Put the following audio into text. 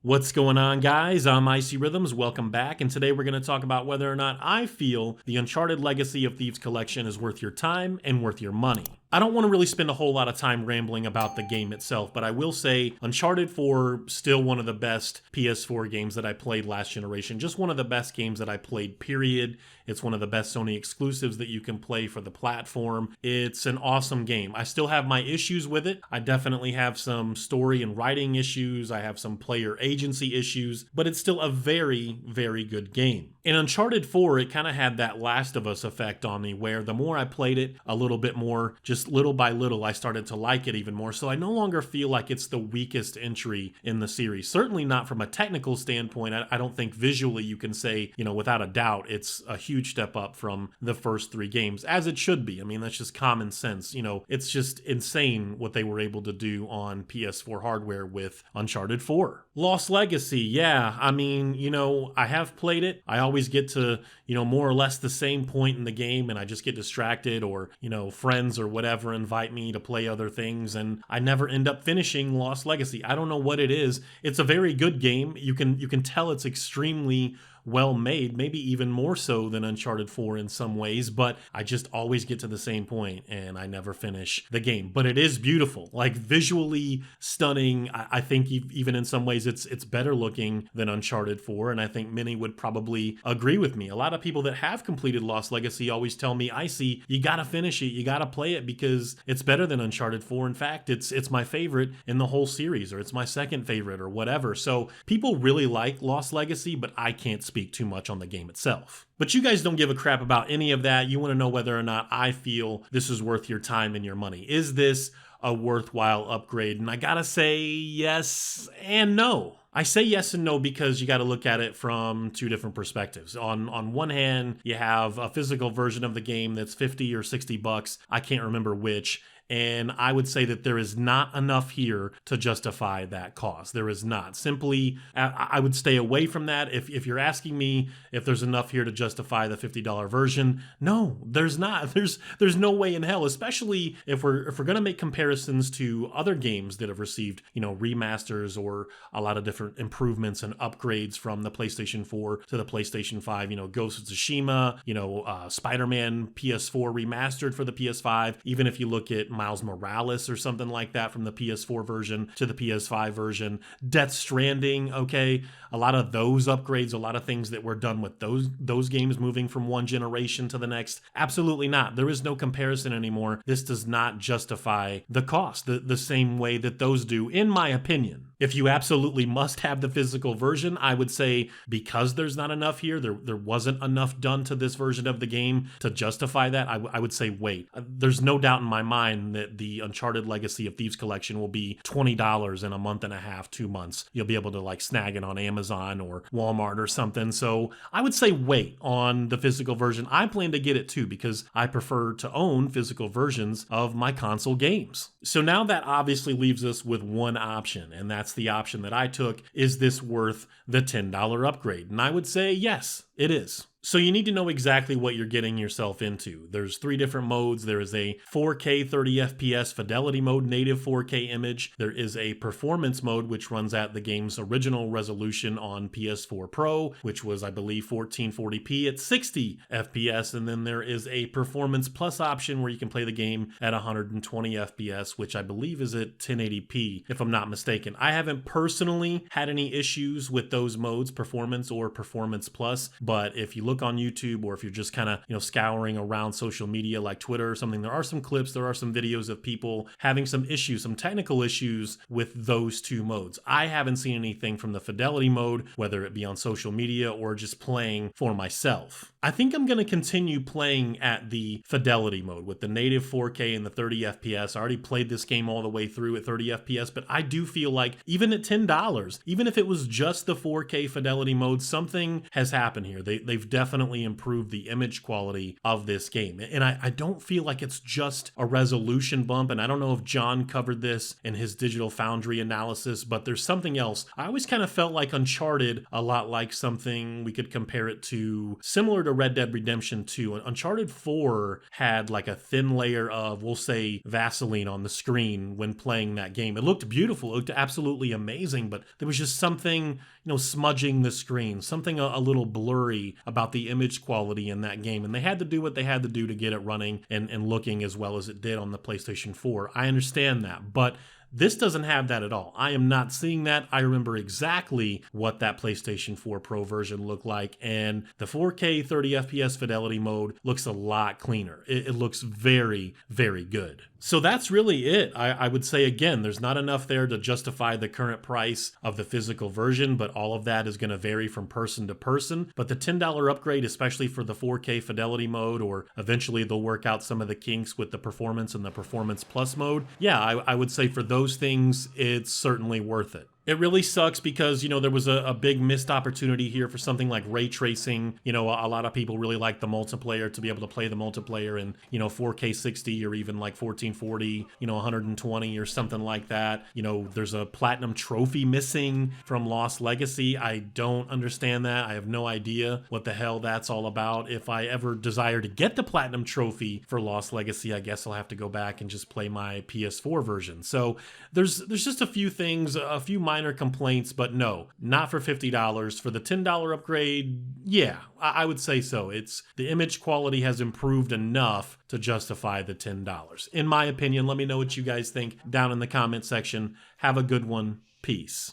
What's going on, guys? I'm IcyRhythms. Welcome back, and today we're going to talk about whether or not I feel the Uncharted Legacy of Thieves collection is worth your time and worth your money. I don't want to really spend a whole lot of time rambling about the game itself, but I will say Uncharted 4, still one of the best PS4 games that I played last generation. Just one of the best games that I played, period. It's one of the best Sony exclusives that you can play for the platform. It's an awesome game. I still have my issues with it. I definitely have some story and writing issues. I have some player agency issues, but it's still a very, very good game. In Uncharted 4, it kind of had that Last of Us effect on me, where the more I played it, a little bit more, just little by little, I started to like it even more. So I no longer feel like it's the weakest entry in the series. Certainly not from a technical standpoint. I don't think visually you can say, without a doubt, it's a huge step up from the first three games, as it should be. I mean, that's just common sense. It's just insane what they were able to do on PS4 hardware with Uncharted 4. Lost Legacy, yeah. I mean, I have played it. I always get to, more or less the same point in the game, and I just get distracted, or, friends or whatever invite me to play other things, and I never end up finishing Lost Legacy. I don't know what it is. It's a very good game. You can tell it's extremely well made, maybe even more so than Uncharted 4 in some ways, but I just always get to the same point and I never finish the game. But it is beautiful, like visually stunning. I think even in some ways it's better looking than Uncharted 4, and I think many would probably agree with me. A lot of people that have completed Lost Legacy always tell me, Icy, you gotta finish it, you gotta play it because it's better than Uncharted 4. In fact, it's my favorite in the whole series, or it's my second favorite, or whatever. So people really like Lost Legacy, but I can't speak too much on the game itself. But you guys don't give a crap about any of that. You want to know whether or not I feel this is worth your time and your money. Is this a worthwhile upgrade? And I gotta say yes and no. I say yes and no because you got to look at it from two different perspectives. On one hand, you have a physical version of the game that's 50 or 60 bucks. I can't remember which. And I would say that there is not enough here to justify that cost. There is not. Simply, I would stay away from that. If you're asking me if there's enough here to justify the $50 version, no, there's not. There's no way in hell, especially if we're going to make comparisons to other games that have received, remasters or a lot of different improvements and upgrades from the PlayStation 4 to the PlayStation 5, Ghost of Tsushima, Spider-Man PS4 remastered for the PS5. Even if you look at Miles Morales or something like that from the PS4 version to the PS5 version. Death Stranding, okay, a lot of those upgrades, a lot of things that were done with those games moving from one generation to the next. Absolutely not. There is no comparison anymore. This does not justify the cost the same way that those do, in my opinion. If you absolutely must have the physical version, I would say because there's not enough here, there wasn't enough done to this version of the game to justify that, I would say wait. There's no doubt in my mind that the Uncharted Legacy of Thieves collection will be $20 in a month and a half, 2 months. You'll be able to snag it on Amazon or Walmart or something. So I would say wait on the physical version. I plan to get it too because I prefer to own physical versions of my console games. So now that obviously leaves us with one option, and that's the option that I took. Is this worth the $10 upgrade? And I would say yes, it is. So you need to know exactly what you're getting yourself into. There's 3 different modes. There is a 4K 30 FPS fidelity mode, native 4K image. There is a performance mode, which runs at the game's original resolution on PS4 Pro, which was, I believe, 1440p at 60 FPS. And then there is a performance plus option where you can play the game at 120 FPS, which I believe is at 1080p, if I'm not mistaken. I haven't personally had any issues with those modes, performance or performance plus, but if you look on YouTube, or if you're just kind of scouring around social media like Twitter or something, there are some clips, there are some videos of people having some issues, some technical issues with those two modes. I haven't seen anything from the fidelity mode, whether it be on social media or just playing for myself. I think I'm going to continue playing at the fidelity mode with the native 4K and the 30 FPS. I already played this game all the way through at 30 FPS, but I do feel like even at $10, even if it was just the 4K fidelity mode, something has happened here. They've definitely improved the image quality of this game. And I don't feel like it's just a resolution bump. And I don't know if John covered this in his Digital Foundry analysis, but there's something else. I always kind of felt like Uncharted a lot like something we could compare it to, similar to to Red Dead Redemption 2, Uncharted 4 had like a thin layer of, we'll say, Vaseline on the screen when playing that game. It looked beautiful, it looked absolutely amazing, but there was just something, smudging the screen, something a little blurry about the image quality in that game. And they had to do what they had to do to get it running and looking as well as it did on the PlayStation 4. I understand that, but this doesn't have that at all. I am not seeing that. I remember exactly what that PlayStation 4 Pro version looked like, and the 4K 30 FPS fidelity mode looks a lot cleaner. It looks very, very good. So that's really it. I would say, again, there's not enough there to justify the current price of the physical version, but all of that is going to vary from person to person. But the $10 upgrade, especially for the 4K fidelity mode, or eventually they'll work out some of the kinks with the performance and the performance plus mode, yeah, I would say for those things, it's certainly worth it. It really sucks because, there was a big missed opportunity here for something like ray tracing. A lot of people really like the multiplayer, to be able to play the multiplayer in, 4K 60 or even like 1440, 120 or something like that. There's a platinum trophy missing from Lost Legacy. I don't understand that. I have no idea what the hell that's all about. If I ever desire to get the platinum trophy for Lost Legacy, I guess I'll have to go back and just play my PS4 version. So there's just a few things, a few minor complaints, but no, not for $50. For the $10 upgrade, yeah, I would say so. It's the image quality has improved enough to justify the $10. In my opinion, let me know what you guys think down in the comment section. Have a good one. Peace.